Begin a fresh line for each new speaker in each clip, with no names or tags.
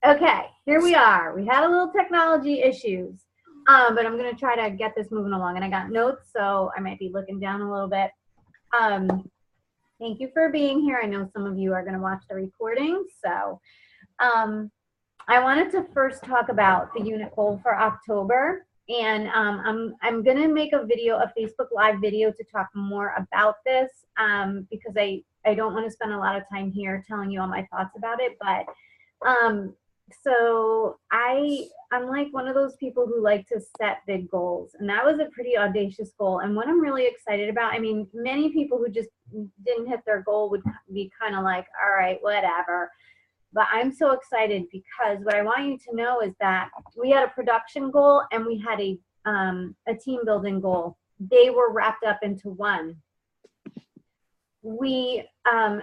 Okay, here we are. We had a little technology issues, but I'm going to try to get this moving along. And I got notes, so I might be looking down a little bit. Thank you for being here. I know some of you are going to watch the recording. So I wanted to first talk about the unit goal for October. And I'm going to make a video, a Facebook Live video to talk more about this because I don't want to spend a lot of time here telling you all my thoughts about it. But so I'm like one of those people who like to set big goals, and that was a pretty audacious goal. And what I'm really excited about, I mean, many people who just didn't hit their goal would be kind of like, all right, whatever. But I'm so excited because what I want you to know is that we had a production goal and we had a team building goal. They were wrapped up into one.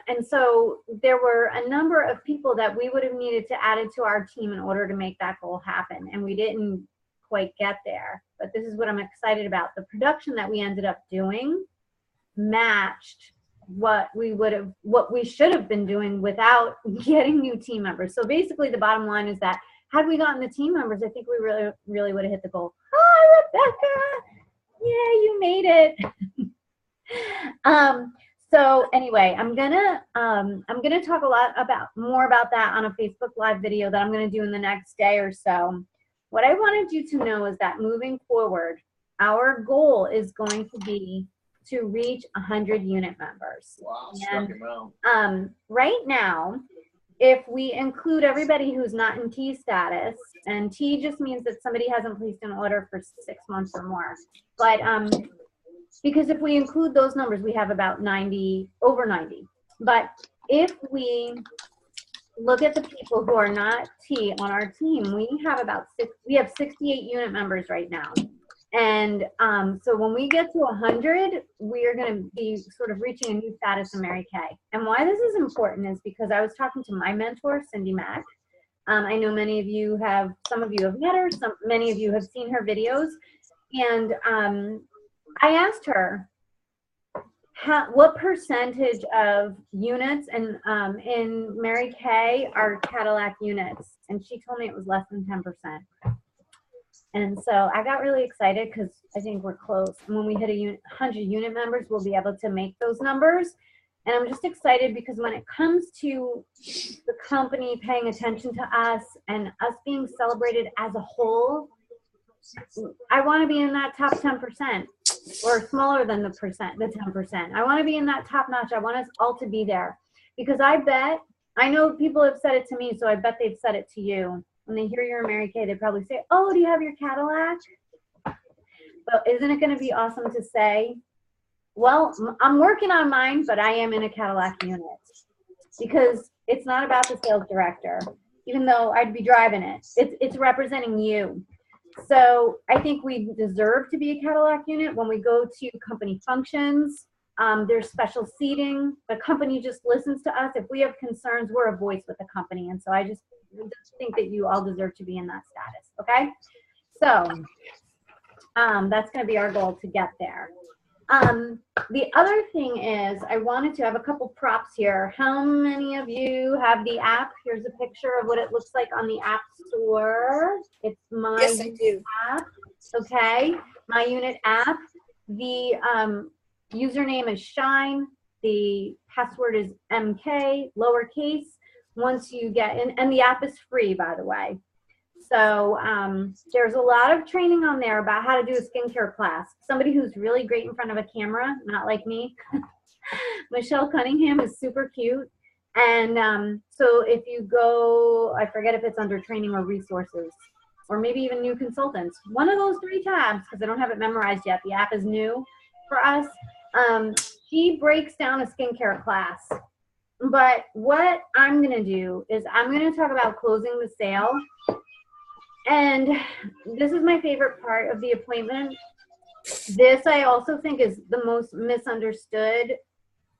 And so there were a number of people that we would have needed to add to our team in order to make that goal happen. And we didn't quite get there, but this is what I'm excited about. The production that we ended up doing matched what we should have been doing without getting new team members. So basically the bottom line is that had we gotten the team members, I think we really would have hit the goal. Hi, Rebecca. Yeah, you made it. So anyway, I'm gonna talk a lot more about that on a Facebook Live video that I'm gonna do in the next day or so. What I wanted you to know is that moving forward, our goal is going to be to reach 100 unit members.
Wow,
and right now, if we include everybody who's not in T status, and T just means that somebody hasn't placed an order for 6 months or more, but because if we include those numbers, we have about over 90. But if we look at the people who are not T on our team, we have 68 unit members right now. And so when we get to 100, we are going to be sort of reaching a new status in Mary Kay. And why this is important is because I was talking to my mentor, Cindy Mack. I know some of you have met her, many of you have seen her videos. And I asked her, what percentage of units in Mary Kay are Cadillac units? And she told me it was less than 10%. And so I got really excited because I think we're close. And when we hit 100 unit members, we'll be able to make those numbers. And I'm just excited because when it comes to the company paying attention to us and us being celebrated as a whole, I want to be in that top 10% or smaller than the 10%. I want to be in that top notch. I want us all to be there because I know people have said it to me, so I bet they've said it to you. When they hear you're in Mary Kay, they probably say, oh, do you have your Cadillac? But isn't it going to be awesome to say, well, I'm working on mine, but I am in a Cadillac unit? Because it's not about the sales director, even though I'd be driving it. It's representing you. So I think we deserve to be a Cadillac unit. When we go to company functions, there's special seating. The company just listens to us. If we have concerns, we're a voice with the company. And so I just think that you all deserve to be in that status, okay? So that's going to be our goal to get there. The other thing is I wanted to have a couple props here. How many of you have the app? Here's a picture of what it looks like on the App Store. It's my
Yes, I do.
app. Okay, my unit app. The username is Shine. The password is MK, lowercase. Once you get in, and the app is free, by the way. So there's a lot of training on there about how to do a skincare class. Somebody who's really great in front of a camera, not like me. Michelle Cunningham is super cute. And so if you go, I forget if it's under training or resources, or maybe even new consultants. One of those 3 tabs, because I don't have it memorized yet. The app is new for us. She breaks down a skincare class. But what I'm going to do is I'm going to talk about closing the sale. And this is my favorite part of the appointment. This I also think is the most misunderstood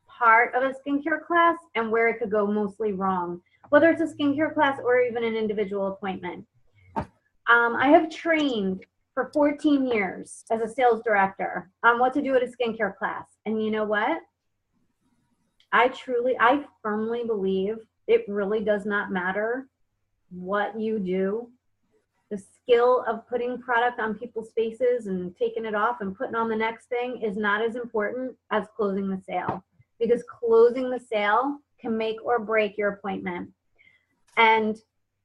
part of a skincare class and where it could go mostly wrong, whether it's a skincare class or even an individual appointment. I have trained for 14 years as a sales director on what to do at a skincare class. And you know what? I firmly believe it really does not matter what you do, the skill of putting product on people's faces and taking it off and putting on the next thing is not as important as closing the sale, because closing the sale can make or break your appointment. And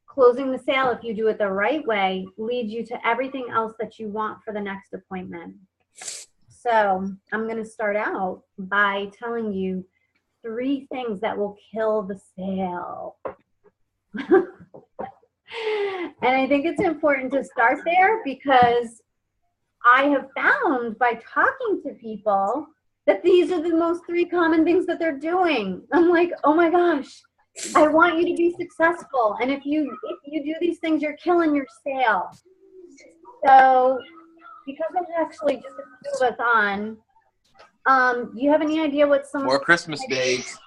closing the sale, if you do it the right way, leads you to everything else that you want for the next appointment. So I'm going to start out by telling you 3 things that will kill the sale. And I think it's important to start there, because I have found by talking to people that these are the most 3 common things that they're doing. I'm like, oh my gosh, I want you to be successful. And if you do these things, you're killing your sale. So because there's actually just a few of us on, do you have any idea what some
more Christmas days?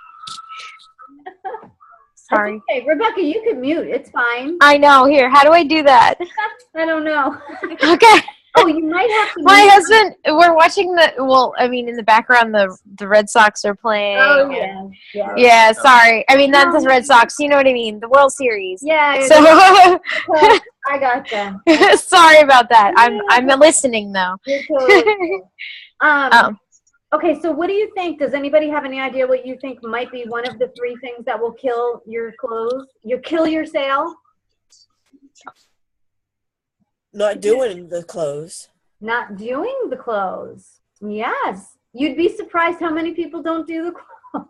Sorry.
Okay, Rebecca, you can mute. It's fine.
I know. Here, how do I do that?
I don't know.
Okay.
Oh, you might have to.
My husband, we're watching in the background, the Red Sox are playing.
Oh, yeah. Yeah.
Yeah, sorry. I mean, not the Red Sox. You know what I mean? The World Series.
Yeah.
So,
I gotcha.
sorry about that. I'm listening though.
You're totally cool. Okay, so what do you think? Does anybody have any idea what you think might be one of the 3 things that will kill your kill your sale?
Not doing the close.
Not doing the close. Yes. You'd be surprised how many people don't do the close.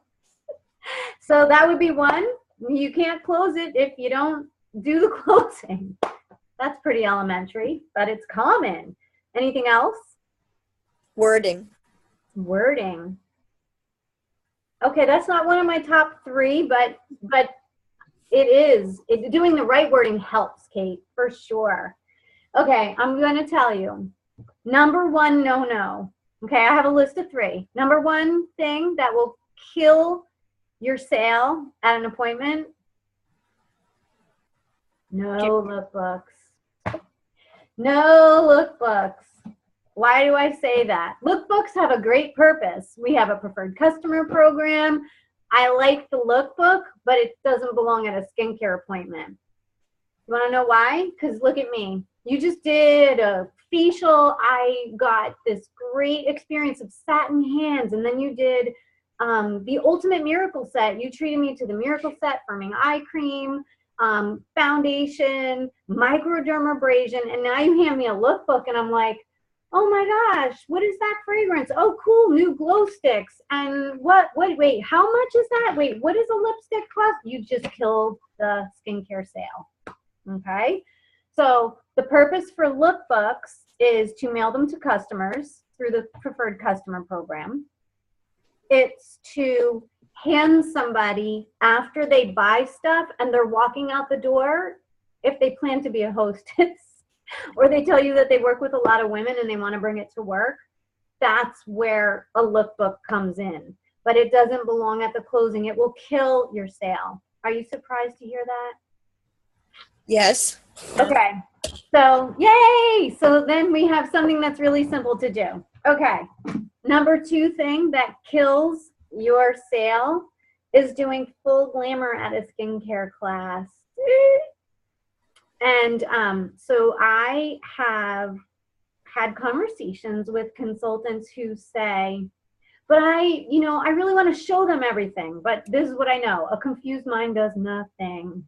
So that would be one. You can't close it if you don't do the closing. That's pretty elementary, but it's common. Anything else?
Wording.
Wording. Okay, that's not one of my top 3, but it is. Doing the right wording helps, Kate, for sure. Okay, I'm going to tell you. Number 1, no. Okay, I have a list of 3. Number 1 thing that will kill your sale at an appointment: no lookbooks. No lookbooks. Why do I say that? Lookbooks have a great purpose. We have a preferred customer program. I like the lookbook, but it doesn't belong at a skincare appointment. You want to know why? Because look at me. You just did a facial. I got this great experience of satin hands, and then you did the Ultimate Miracle Set. You treated me to the Miracle Set, firming eye cream, foundation, microdermabrasion, and now you hand me a lookbook, and I'm like, oh my gosh, what is that fragrance? Oh, cool, new glow sticks. And wait, how much is that? Wait, what does a lipstick cost? You just killed the skincare sale, okay? So the purpose for lookbooks is to mail them to customers through the preferred customer program. It's to hand somebody after they buy stuff and they're walking out the door, if they plan to be a hostess, or they tell you that they work with a lot of women and they want to bring it to work. That's where a lookbook comes in. But it doesn't belong at the closing. It will kill your sale. Are you surprised to hear that?
Yes.
Okay. So, yay! So then we have something that's really simple to do. Okay. Number 2 thing that kills your sale is doing full glamour at a skincare class. And so I have had conversations with consultants who say, but I really want to show them everything, but this is what I know. A confused mind does nothing.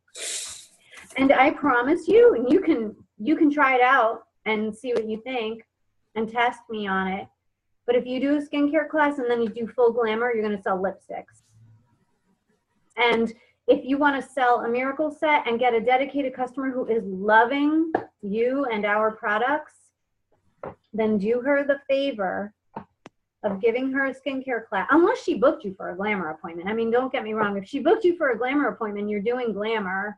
And I promise you, and you can try it out and see what you think and test me on it. But if you do a skincare class and then you do full glamour, you're going to sell lipsticks. And if you want to sell a Miracle Set and get a dedicated customer who is loving you and our products, then do her the favor of giving her a skincare class, unless she booked you for a glamour appointment. I mean, don't get me wrong. If she booked you for a glamour appointment, you're doing glamour,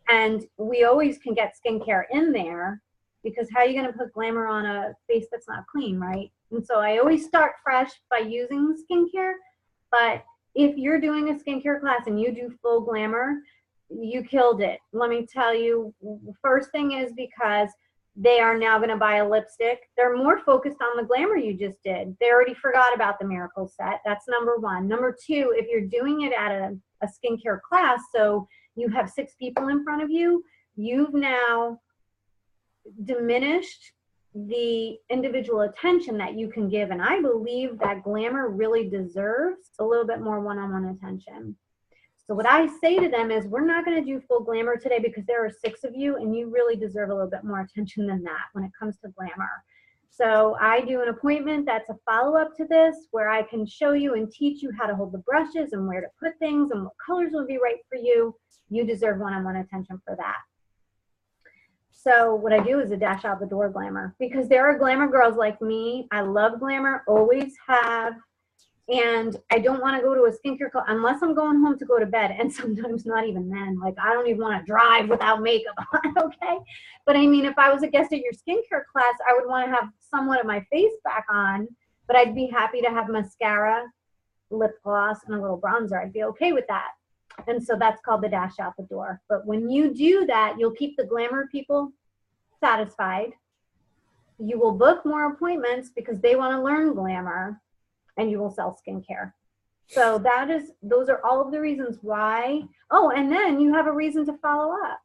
and we always can get skincare in there, because how are you going to put glamour on a face that's not clean, right? And so I always start fresh by using skincare, but if you're doing a skincare class and you do full glamour, you killed it. Let me tell you, first thing is because they are now going to buy a lipstick. They're more focused on the glamour you just did. They already forgot about the Miracle Set. That's number 1. Number 2, if you're doing it at a skincare class, so you have 6 people in front of you, you've now diminished the individual attention that you can give. And I believe that glamour really deserves a little bit more one-on-one attention. So what I say to them is, we're not going to do full glamour today because there are 6 of you and you really deserve a little bit more attention than that when it comes to glamour. So I do an appointment that's a follow-up to this, where I can show you and teach you how to hold the brushes and where to put things and what colors will be right for you. You deserve one-on-one attention for that. So what I do is a dash out the door glamour, because there are glamour girls like me. I love glamour, always have. And I don't want to go to a skincare class unless I'm going home to go to bed. And sometimes not even then. Like, I don't even want to drive without makeup on, okay? But I mean, if I was a guest at your skincare class, I would want to have somewhat of my face back on, but I'd be happy to have mascara, lip gloss, and a little bronzer. I'd be okay with that. And so that's called the dash out the door. But when you do that, you'll keep the glamour people satisfied. You will book more appointments because they want to learn glamour, and you will sell skincare. So those are all of the reasons why. Oh, and then you have a reason to follow up.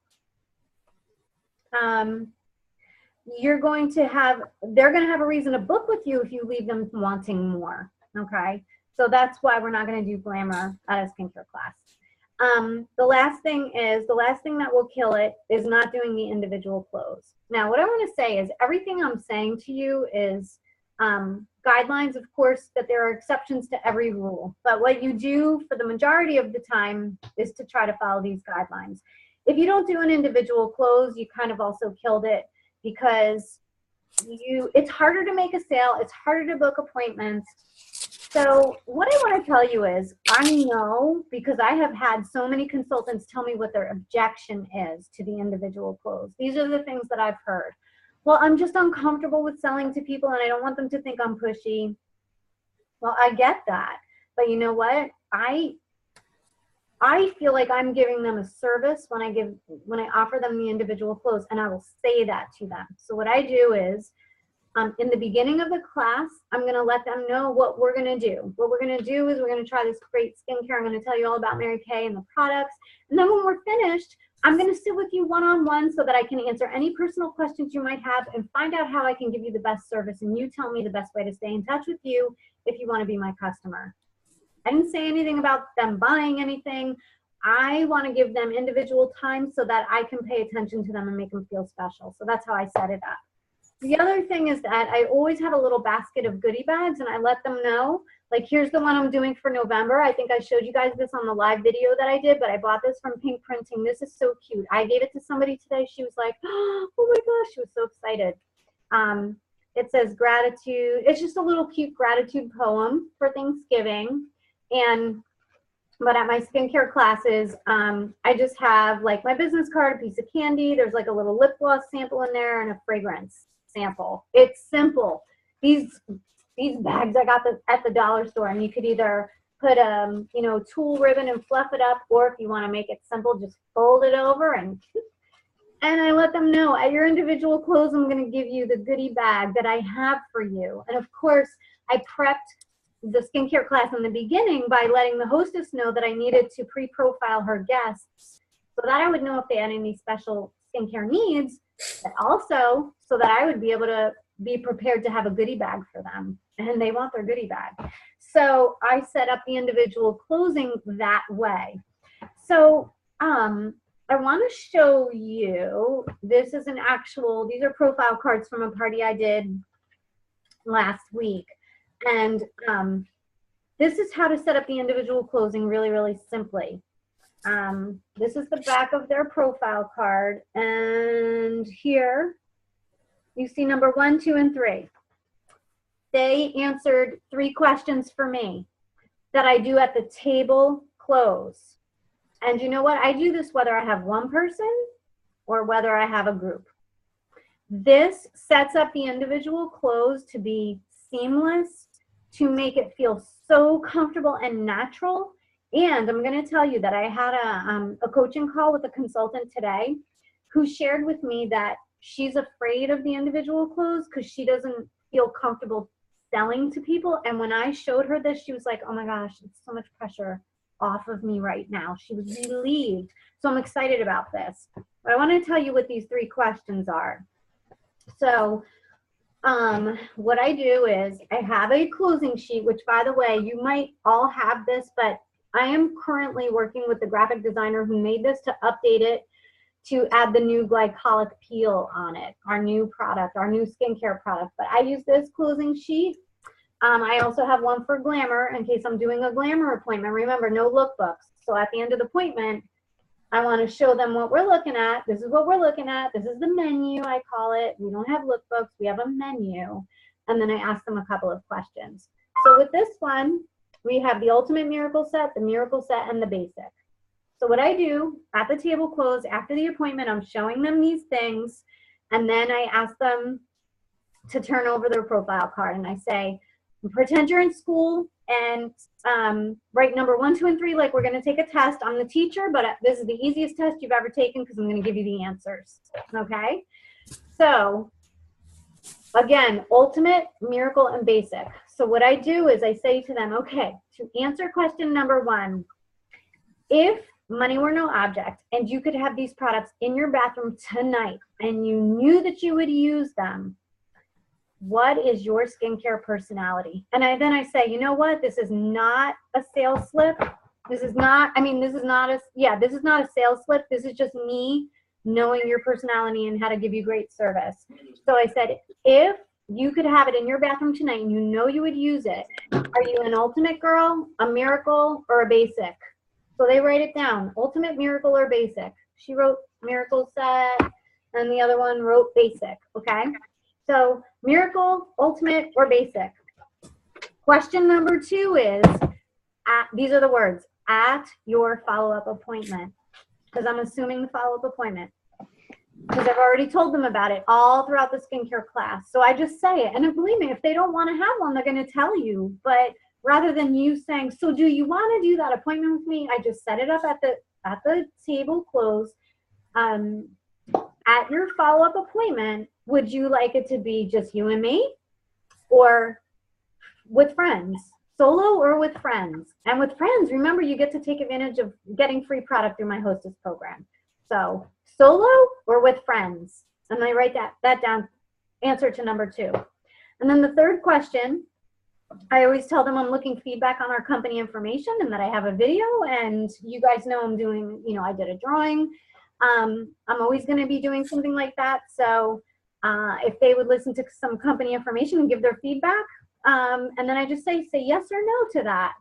They're going to have a reason to book with you if you leave them wanting more. Okay. So that's why we're not going to do glamour at a skincare class. The last thing that will kill it is not doing the individual clothes. Now, what I want to say is everything I'm saying to you is guidelines, of course, that there are exceptions to every rule. But what you do for the majority of the time is to try to follow these guidelines. If you don't do an individual close, you kind of also killed it, because it's harder to make a sale. It's harder to book appointments. So what I want to tell you is, I know, because I have had so many consultants tell me what their objection is to the individual close. These are the things that I've heard. Well, I'm just uncomfortable with selling to people and I don't want them to think I'm pushy. Well, I get that. But you know what? I feel like I'm giving them a service when I offer them the individual close, and I will say that to them. So what I do is, in the beginning of the class, I'm going to let them know what we're going to do. What we're going to do is we're going to try this great skincare. I'm going to tell you all about Mary Kay and the products. And then when we're finished, I'm going to sit with you one-on-one so that I can answer any personal questions you might have and find out how I can give you the best service. And you tell me the best way to stay in touch with you if you want to be my customer. I didn't say anything about them buying anything. I want to give them individual time so that I can pay attention to them and make them feel special. So that's how I set it up. The other thing is that I always have a little basket of goodie bags, and I let them know, like, here's the one I'm doing for November. I think I showed you guys this on the live video that I did, but I bought this from Pink Printing. This is so cute. I gave it to somebody today. She was like, oh my gosh, she was so excited. It says gratitude. It's just a little cute gratitude poem for Thanksgiving. But at my skincare classes, I just have like my business card, a piece of candy. There's like a little lip gloss sample in there and a fragrance sample. It's simple. These bags I got at the dollar store, and you could either put tulle ribbon and fluff it up, or if you want to make it simple, just fold it over and I let them know at your individual clothes, I'm going to give you the goodie bag that I have for you. And of course, I prepped the skincare class in the beginning by letting the hostess know that I needed to pre-profile her guests so that I would know if they had any special skincare needs, but also so that I would be able to be prepared to have a goodie bag for them. And they want their goodie bag. So I set up the individual closing that way. So I want to show you, these are profile cards from a party I did last week. And this is how to set up the individual closing really, really simply. This is the back of their profile card. And here you see number 1, 2, and 3. They answered 3 questions for me that I do at the table close. And you know what? I do this whether I have one person or whether I have a group. This sets up the individual close to be seamless, to make it feel so comfortable and natural. And I'm going to tell you that I had a coaching call with a consultant today who shared with me that she's afraid of the individual close because she doesn't feel comfortable selling to people. And when I showed her this, she was like, oh my gosh, it's so much pressure off of me right now. She was relieved. So I'm excited about this. But I want to tell you what these 3 questions are. So what I do is I have a closing sheet, which by the way, you might all have this, but I am currently working with the graphic designer who made this to update it to add the new glycolic peel on it, our new product, our new skincare product. But I use this closing sheet. I also have one for Glamour in case I'm doing a Glamour appointment. Remember, no lookbooks. So at the end of the appointment, I want to show them what we're looking at. This is what we're looking at. This is the menu, I call it. We don't have lookbooks. We have a menu. And then I ask them a couple of questions. So with this one, we have the Ultimate Miracle Set, the Miracle Set, and the Basic. So what I do at the table close after the appointment, I'm showing them these things, and then I ask them to turn over their profile card, and I say, pretend you're in school and write number 1, 2, and 3 like we're going to take a test. I'm the teacher, but this is the easiest test you've ever taken because I'm going to give you the answers. Okay? So again, Ultimate, Miracle, and Basic. So what I do is I say to them, okay, to answer question number 1, if money were no object and you could have these products in your bathroom tonight and you knew that you would use them, what is your skincare personality? And then I say, you know what? This is not a sales slip. This is not a sales slip. This is just me knowing your personality and how to give you great service. So I said, if you could have it in your bathroom tonight and you know you would use it, are you an Ultimate girl, a Miracle, or a Basic? So they write it down, Ultimate, Miracle, or Basic. She wrote Miracle Set, and the other one wrote Basic, okay? So Miracle, Ultimate, or Basic. Question number 2 is, these are the words, at your follow-up appointment, because I'm assuming the follow-up appointment, because I've already told them about it all throughout the skincare class. So I just say it, and believe me, if they don't want to have one, they're going to tell you, but rather than you saying, so do you want to do that appointment with me? I just set it up at the table close. At your follow-up appointment, would you like it to be just you and me or with friends? Solo or with friends? And with friends, remember, you get to take advantage of getting free product through my Hostess program. So solo or with friends? And I write that down, answer to number 2. And then the third question, I always tell them I'm looking feedback on our company information and that I have a video, and you guys know I'm doing, I did a drawing. I'm always going to be doing something like that. So if they would listen to some company information and give their feedback, and then I just say yes or no to that.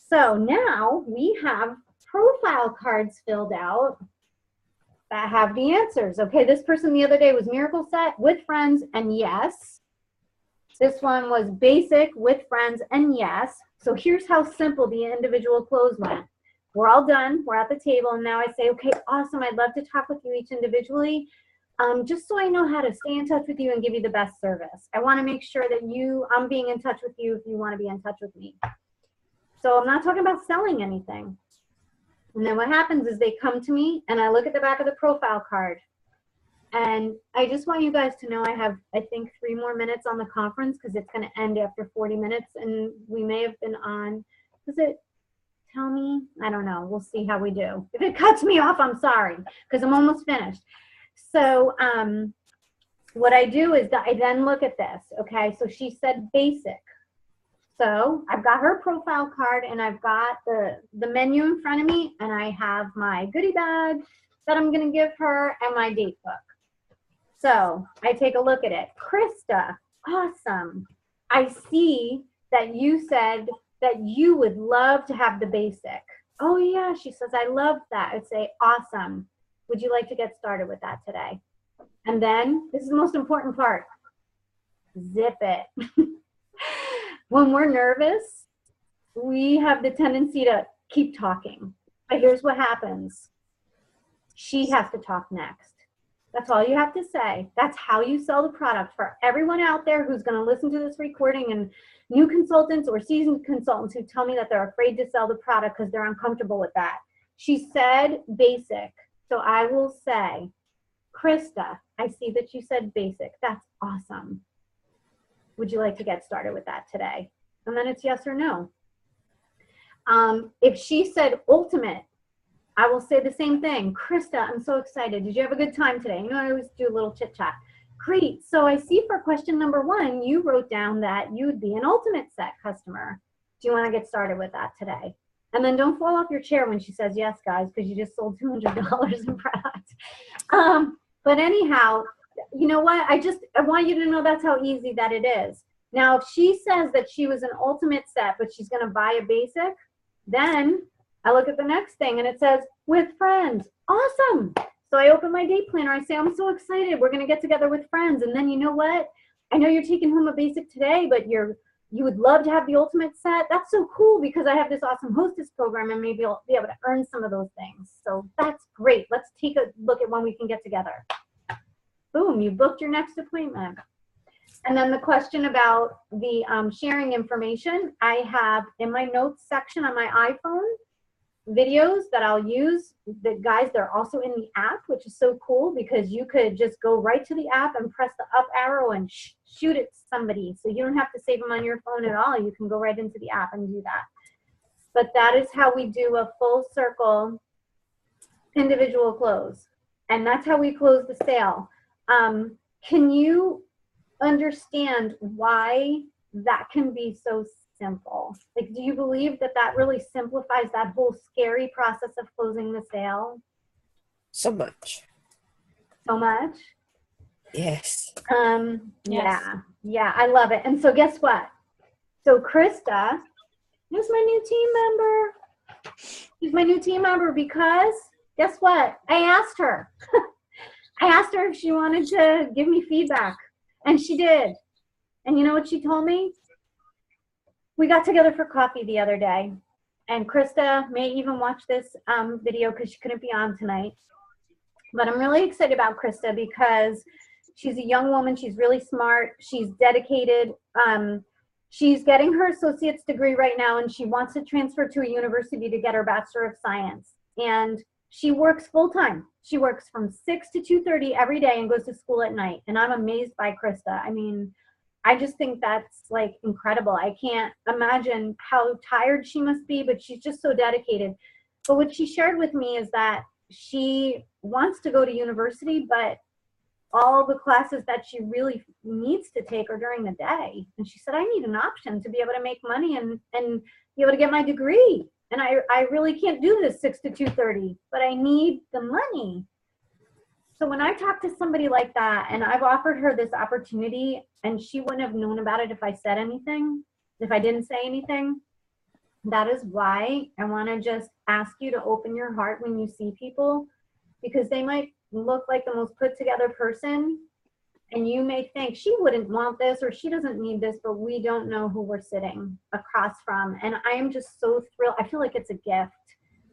So now we have profile cards filled out that have the answers. Okay, this person the other day was Miracle Set with friends and yes. This one was Basic with friends and yes. So here's how simple the individual close went. We're all done. We're at the table. And now I say, okay, awesome. I'd love to talk with you each individually, just so I know how to stay in touch with you and give you the best service. I want to make sure that I'm being in touch with you if you want to be in touch with me. So I'm not talking about selling anything. And then what happens is they come to me and I look at the back of the profile card. And I just want you guys to know I have, I think, 3 more minutes on the conference because it's going to end after 40 minutes. And we may have been on, does it tell me? I don't know. We'll see how we do. If it cuts me off, I'm sorry because I'm almost finished. So what I do is that I then look at this. Okay, so she said Basic. So I've got her profile card and I've got the menu in front of me and I have my goodie bag that I'm going to give her and my date book. So I take a look at it. Krista, awesome. I see that you said that you would love to have the Basic. Oh yeah, she says, I love that. I'd say, awesome. Would you like to get started with that today? And then, this is the most important part, zip it. When we're nervous, we have the tendency to keep talking. But here's what happens. She has to talk next. That's all you have to say. That's how you sell the product. For everyone out there who's going to listen to this recording and new consultants or seasoned consultants who tell me that they're afraid to sell the product because they're uncomfortable with that. She said Basic. So I will say, Krista, I see that you said Basic. That's awesome. Would you like to get started with that today? And then it's yes or no. If she said ultimate, I will say the same thing. Krista, I'm so excited. Did you have a good time today? You know, I always do a little chit chat. Great. So I see for question number 1, you wrote down that you would be an ultimate set customer. Do you want to get started with that today? And then don't fall off your chair when she says yes, guys, because you just sold $200 in product. But anyhow, you know what? I want you to know that's how easy that it is. Now, if she says that she was an ultimate set, but she's going to buy a basic, then I look at the next thing and it says with friends. Awesome. So I open my date planner. I say, I'm so excited. We're going to get together with friends. And then you know what? I know you're taking home a basic today, but you would love to have the ultimate set. That's so cool because I have this awesome hostess program and maybe I'll be able to earn some of those things. So that's great. Let's take a look at when we can get together. Boom, you booked your next appointment. And then the question about the sharing information, I have in my notes section on my iPhone videos that I'll use. The guys, they're also in the app, which is so cool because you could just go right to the app and press the up arrow and shoot at somebody. So you don't have to save them on your phone at all. You can go right into the app and do that. But that is how we do a full circle individual close. And that's how we close the sale. Can you understand why that can be so simple? Like, do you believe that that really simplifies that whole scary process of closing the sale?
So much.
So much?
Yes.
Yeah, I love it. And so guess what? So Krista is my new team member. She's my new team member because guess what? I asked her. I asked her if she wanted to give me feedback, and she did. And you know what she told me? We got together for coffee the other day, and Krista may even watch this video because she couldn't be on tonight. But I'm really excited about Krista because she's a young woman. She's really smart. She's dedicated. She's getting her associate's degree right now, and she wants to transfer to a university to get her Bachelor of Science. And she works full-time. She works from 6 to 2:30 every day and goes to school at night. And I'm amazed by Krista. I mean, I just think that's like incredible. I can't imagine how tired she must be, but she's just so dedicated. But what she shared with me is that she wants to go to university, but all the classes that she really needs to take are during the day. And she said, I need an option to be able to make money and be able to get my degree. And I really can't do this 6 to 2:30, but I need the money. So when I talk to somebody like that, and I've offered her this opportunity, and she wouldn't have known about it if I said anything, if I didn't say anything, that is why I want to just ask you to open your heart when you see people, because they might look like the most put together person, and you may think she wouldn't want this or she doesn't need this, but we don't know who we're sitting across from. And I am just so thrilled. I feel like it's a gift.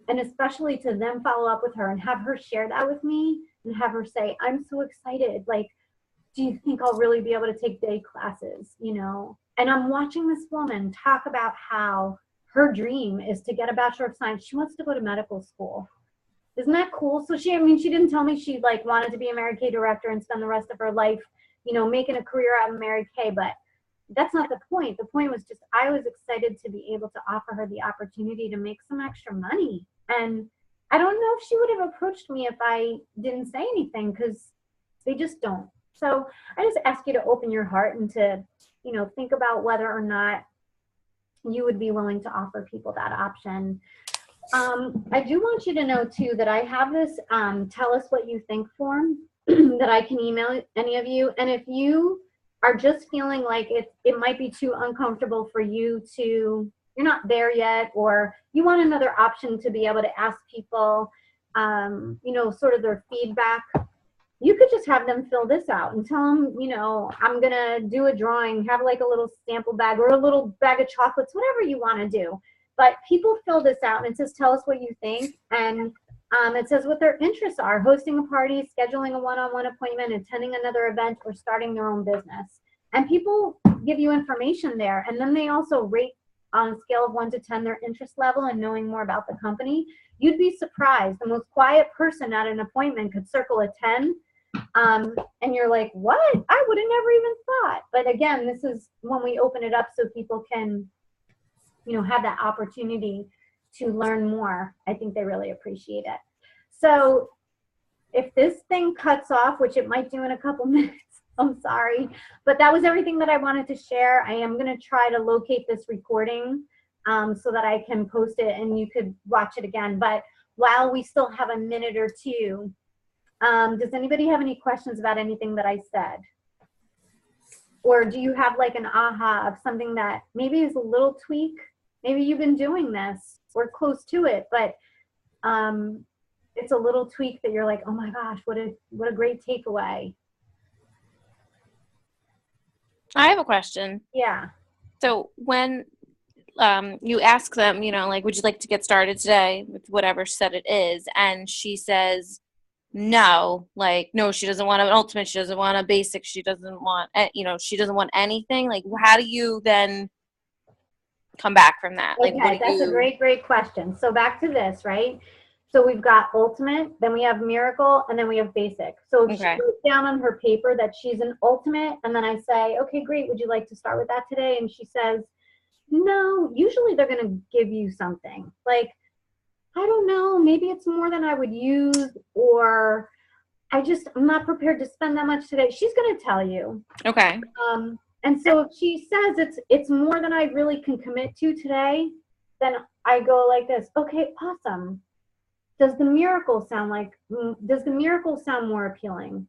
And especially to then follow up with her and have her share that with me and have her say, I'm so excited. Like, do you think I'll really be able to take day classes, you know? And I'm watching this woman talk about how her dream is to get a Bachelor of Science. She wants to go to medical school. Isn't that cool? So she didn't tell me she like wanted to be a Mary Kay director and spend the rest of her life, you know, making a career out of Mary Kay, but that's not the point. The point was just, I was excited to be able to offer her the opportunity to make some extra money. And I don't know if she would have approached me if I didn't say anything, because they just don't. So I just ask you to open your heart and to, you know, think about whether or not you would be willing to offer people that option. I do want you to know too that I have this tell us what you think form that I can email any of you. And if you are just feeling like it might be too uncomfortable for you to, you're not there yet, or you want another option to be able to ask people, you know, sort of their feedback, you could just have them fill this out and tell them, you know, I'm going to do a drawing, have like a little sample bag or a little bag of chocolates, whatever you want to do. But people fill this out and it says, tell us what you think. And it says what their interests are: hosting a party, scheduling a one-on-one appointment, attending another event, or starting their own business. And people give you information there. And then they also rate on a scale of 1 to 10 their interest level and knowing more about the company. You'd be surprised. The most quiet person at an appointment could circle a 10. And you're like, what? I would have never even thought. But again, this is when we open it up so people can, you know, have that opportunity to learn more. I think they really appreciate it. So if this thing cuts off, which it might do in a couple minutes, I'm sorry, but that was everything that I wanted to share. I am going to try to locate this recording so that I can post it and you could watch it again. But while we still have a minute or two, does anybody have any questions about anything that I said? Or do you have like an aha of something that maybe is a little tweak? Maybe you've been doing this or close to it, but it's a little tweak that you're like, oh my gosh, what a great takeaway.
I have a question.
Yeah.
So when you ask them, you know, like, would you like to get started today with whatever set it is? And she says, no, like, no, she doesn't want an ultimate. She doesn't want a basic. She doesn't want, she doesn't want anything. Like, how do you then come back from that? Like,
Okay, that's a great question. So back to this, right? So we've got ultimate, then we have miracle, and then we have basic. So if she wrote down on her paper that she's an ultimate, and then I say, okay, great, would you like to start with that today? And she says, no, usually they're going to give you something. Like, I don't know, maybe it's more than I would use, or I'm not prepared to spend that much today. She's going to tell you.
Okay.
And so if she says it's more than I really can commit to today, then I go like this, okay, awesome. Does the miracle sound more appealing?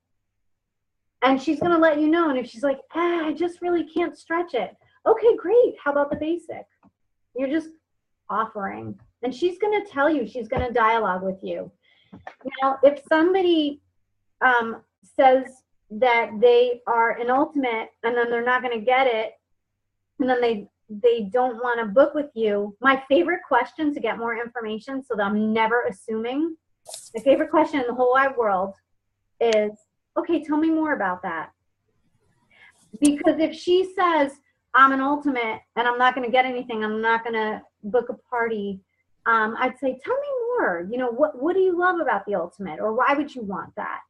And she's going to let you know. And if she's like, I just really can't stretch it. Okay, great. How about the basic? You're just offering. And she's going to tell you, she's going to dialogue with you. Now, if somebody says that they are an ultimate and then they're not going to get it, and then they don't want to book with you, my favorite question to get more information so that I'm never assuming, my favorite question in the whole wide world is, okay, tell me more about that. Because if she says, I'm an ultimate and I'm not going to get anything, I'm not going to book a party, I'd say, tell me more. You know, what do you love about the ultimate, or why would you want that?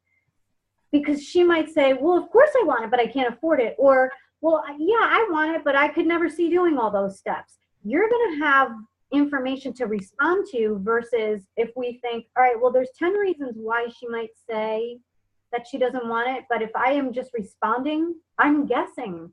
Because she might say, well, of course I want it, but I can't afford it. Or, well, yeah, I want it, but I could never see doing all those steps. You're going to have information to respond to versus if we think, all right, well, there's 10 reasons why she might say that she doesn't want it. But if I am just responding, I'm guessing,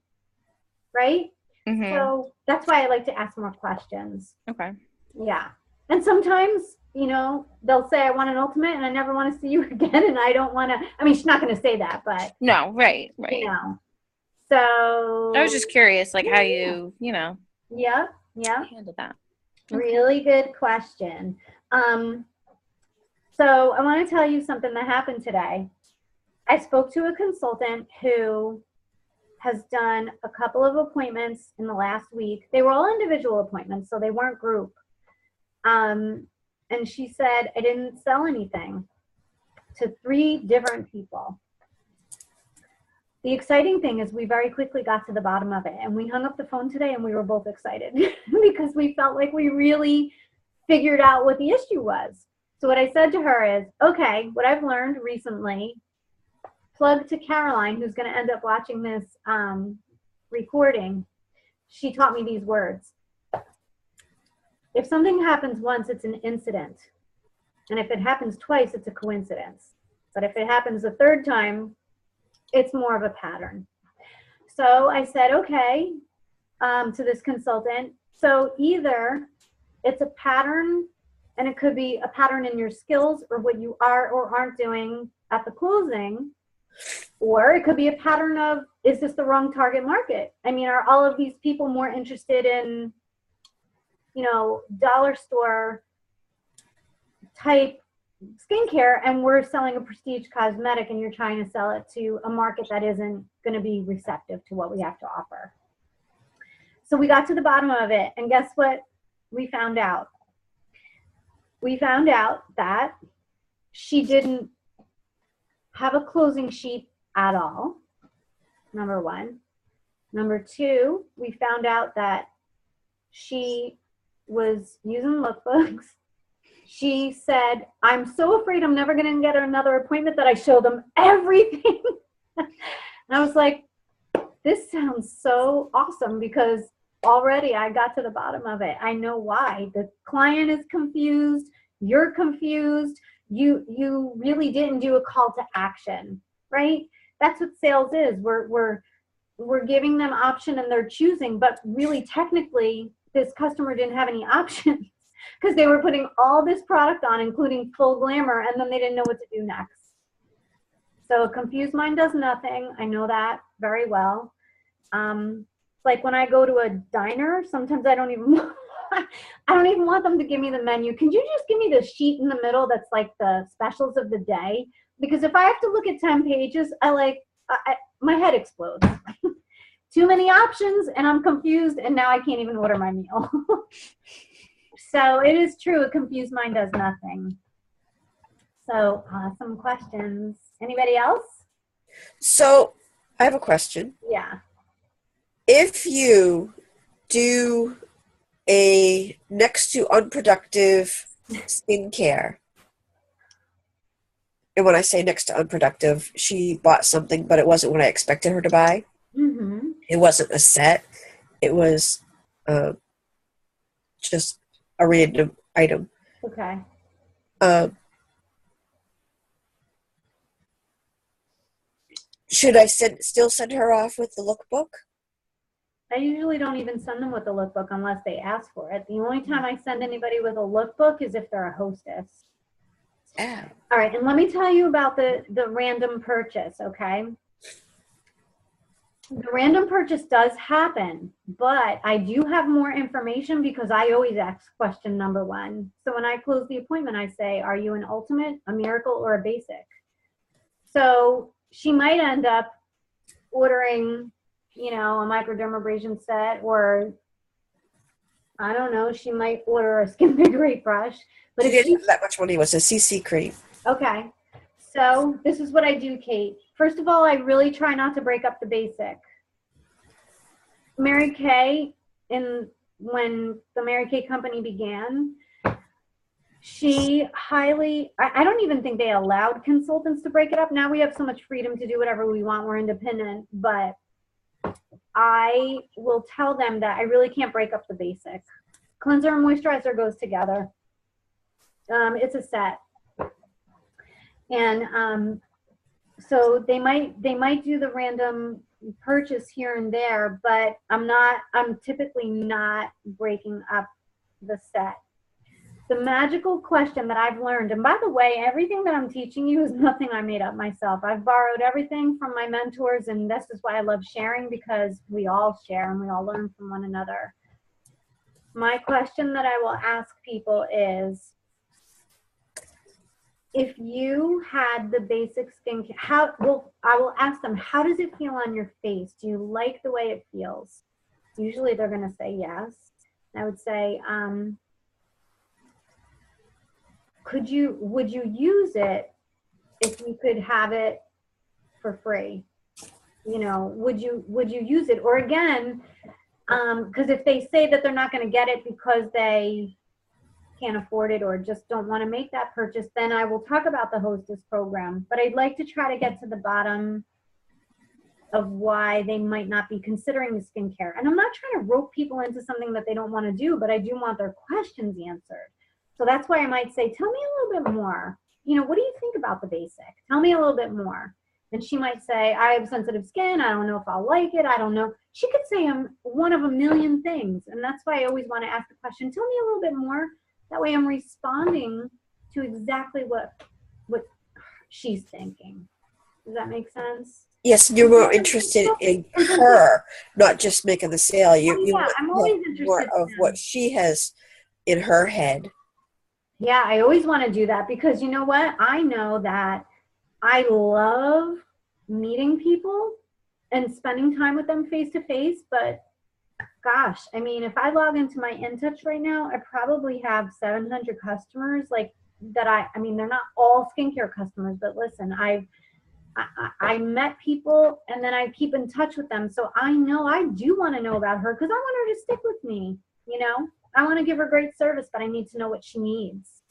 right?
Mm-hmm.
So that's why I like to ask more questions.
Okay.
Yeah. And sometimes, you know, they'll say, I want an ultimate and I never want to see you again. And I don't want to, I mean, she's not going to say that, but.
No, right.
You know. So.
I was just curious, like, how you, you know.
Yeah.
Handle that.
Really good question. So I want to tell you something that happened today. I spoke to a consultant who has done a couple of appointments in the last week. They were all individual appointments, so they weren't group. And she said, I didn't sell anything to 3 different people. The exciting thing is we very quickly got to the bottom of it, and we hung up the phone today and we were both excited because we felt like we really figured out what the issue was. So what I said to her is, okay, what I've learned recently, plug to Caroline, who's going to end up watching this recording. She taught me these words. If something happens once, it's an incident. And if it happens twice, it's a coincidence. But if it happens a 3rd time, it's more of a pattern. So I said, okay, to this consultant. So either it's a pattern, and it could be a pattern in your skills or what you are or aren't doing at the closing, or it could be a pattern of, is this the wrong target market? I mean, are all of these people more interested in, you know, dollar store type skincare, and we're selling a prestige cosmetic and you're trying to sell it to a market that isn't going to be receptive to what we have to offer? So we got to the bottom of it, and guess what we found out? We found out that she didn't have a closing sheet at all, number 1. Number 2, we found out that she was using lookbooks. She said, I'm so afraid I'm never going to get another appointment that I show them everything. And I was like, this sounds so awesome, because already I got to the bottom of it. I know why. The client is confused. You're confused. You really didn't do a call to action, right? That's what sales is. We're giving them option and they're choosing, but really technically this customer didn't have any options because they were putting all this product on, including full glamour, and then they didn't know what to do next. So a confused mind does nothing. I know that very well. Like when I go to a diner, sometimes I don't even want them to give me the menu. Can you just give me the sheet in the middle that's like the specials of the day? Because if I have to look at 10 pages, my head explodes. Too many options and I'm confused and now I can't even order my meal. So it is true, a confused mind does nothing. So awesome questions. Anybody else?
So I have a question.
Yeah.
If you do a next to unproductive skincare, and when I say next to unproductive, she bought something, but it wasn't what I expected her to buy.
Mm-hmm.
It wasn't a set. It was just a random item.
Okay.
Should I still send her off with the lookbook?
I usually don't even send them with a lookbook unless they ask for it. The only time I send anybody with a lookbook is if they're a hostess.
Oh.
All right, and let me tell you about the random purchase, okay? The random purchase does happen, but I do have more information because I always ask question number 1. So when I close the appointment, I say, are you an ultimate, a miracle, or a basic? So she might end up ordering, a microdermabrasion set, or I don't know, she might order a skin pigment brush. But
She
if
didn't have that much money. It was a CC cream.
Okay, so this is what I do, Kate. First of all, I really try not to break up the basic. Mary Kay, when the Mary Kay company began, she I don't even think they allowed consultants to break it up. Now we have so much freedom to do whatever we want. We're independent, but I will tell them that I really can't break up the basic. Cleanser and moisturizer goes together. It's a set. And so they might do the random purchase here and there, but I'm typically not breaking up the set. The magical question that I've learned, and by the way, everything that I'm teaching you is nothing I made up myself. I've borrowed everything from my mentors, and this is why I love sharing, because we all share and we all learn from one another. My question that I will ask people is, if you had the basic skincare, I will ask them, how does it feel on your face? Do you like the way it feels? Usually they're going to say yes. I would say, would you use it if you could have it for free? Would you use it? Or again, because if they say that they're not going to get it because they can't afford it or just don't want to make that purchase, then I will talk about the hostess program. But I'd like to try to get to the bottom of why they might not be considering the skincare. And I'm not trying to rope people into something that they don't want to do, but I do want their questions answered. So that's why I might say, tell me a little bit more. What do you think about the basic? Tell me a little bit more. And she might say, I have sensitive skin. I don't know if I'll like it. I don't know. She could say one of a million things. And that's why I always want to ask the question, tell me a little bit more. That way I'm responding to exactly what she's thinking. Does that make sense?
Yes, you're more interested in her, not just making the sale. You
I'm always interested
more of what she has in her head.
Yeah, I always want to do that because you know what? I know that I love meeting people and spending time with them face to face, but gosh, I mean, if I log into my InTouch right now, I probably have 700 customers that I mean, they're not all skincare customers, but listen, I met people and then I keep in touch with them. So I know I do want to know about her because I want her to stick with me. I want to give her great service, but I need to know what she needs.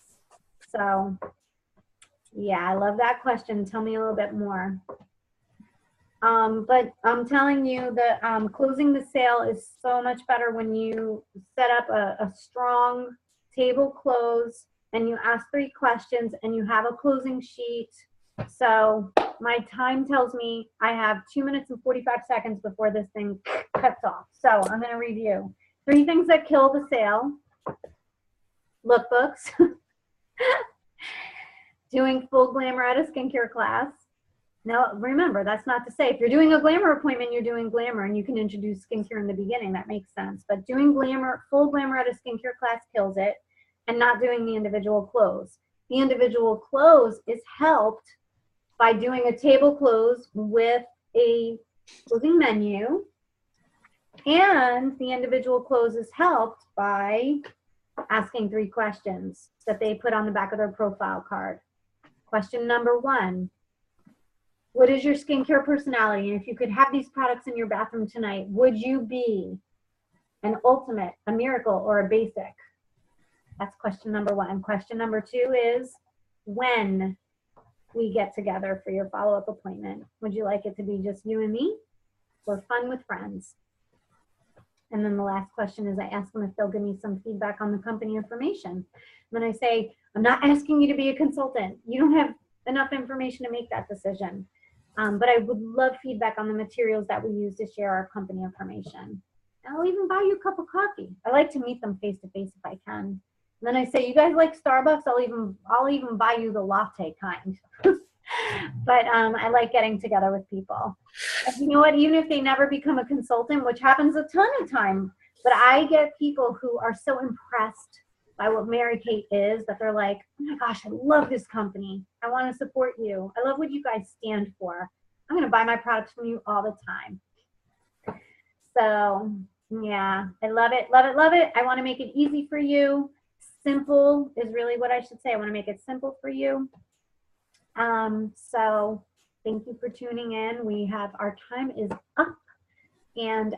So yeah, I love that question. Tell me a little bit more. But I'm telling you that closing the sale is so much better when you set up a strong table close and you ask 3 questions and you have a closing sheet. So my time tells me I have 2 minutes and 45 seconds before this thing cuts off. So I'm going to review 3 things that kill the sale: lookbooks, doing full glamour at a skincare class. Now, remember, that's not to say if you're doing a glamour appointment, you're doing glamour and you can introduce skincare in the beginning. That makes sense. But doing glamour, full glamour at a skincare class kills it, and not doing the individual close. The individual close is helped by doing a table close with a closing menu, and the individual close is helped by asking 3 questions that they put on the back of their profile card. Question number 1. What is your skincare personality? And if you could have these products in your bathroom tonight, would you be an ultimate, a miracle, or a basic? That's question number 1. Question number 2 is when we get together for your follow-up appointment. Would you like it to be just you and me or fun with friends? And then the last question is I ask them if they'll give me some feedback on the company information. And then I say, I'm not asking you to be a consultant. You don't have enough information to make that decision. But I would love feedback on the materials that we use to share our company information. And I'll even buy you a cup of coffee. I like to meet them face to face if I can. And then I say, you guys like Starbucks? I'll even buy you the latte kind. But I like getting together with people. And you know what? Even if they never become a consultant, which happens a ton of time, but I get people who are so impressed by what Mary Kate is that they're like, oh my gosh, I love this company. I want to support you. I love what you guys stand for. I'm going to buy my products from you all the time. So yeah, I love it, love it, love it. I want to make it easy for you. Simple is really what I should say. I want to make it simple for you. So thank you for tuning in. Our time is up, and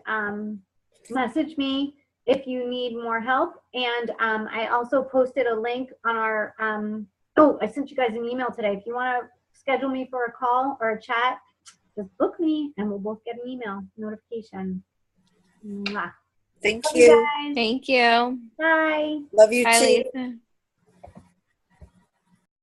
message me if you need more help. And I also posted a link on our, I sent you guys an email today. If you want to schedule me for a call or a chat, just book me and we'll both get an email notification. Mwah.
Thank
Love
you.
guys.
Thank you.
Bye.
Love you
Bye,
too.
Lisa.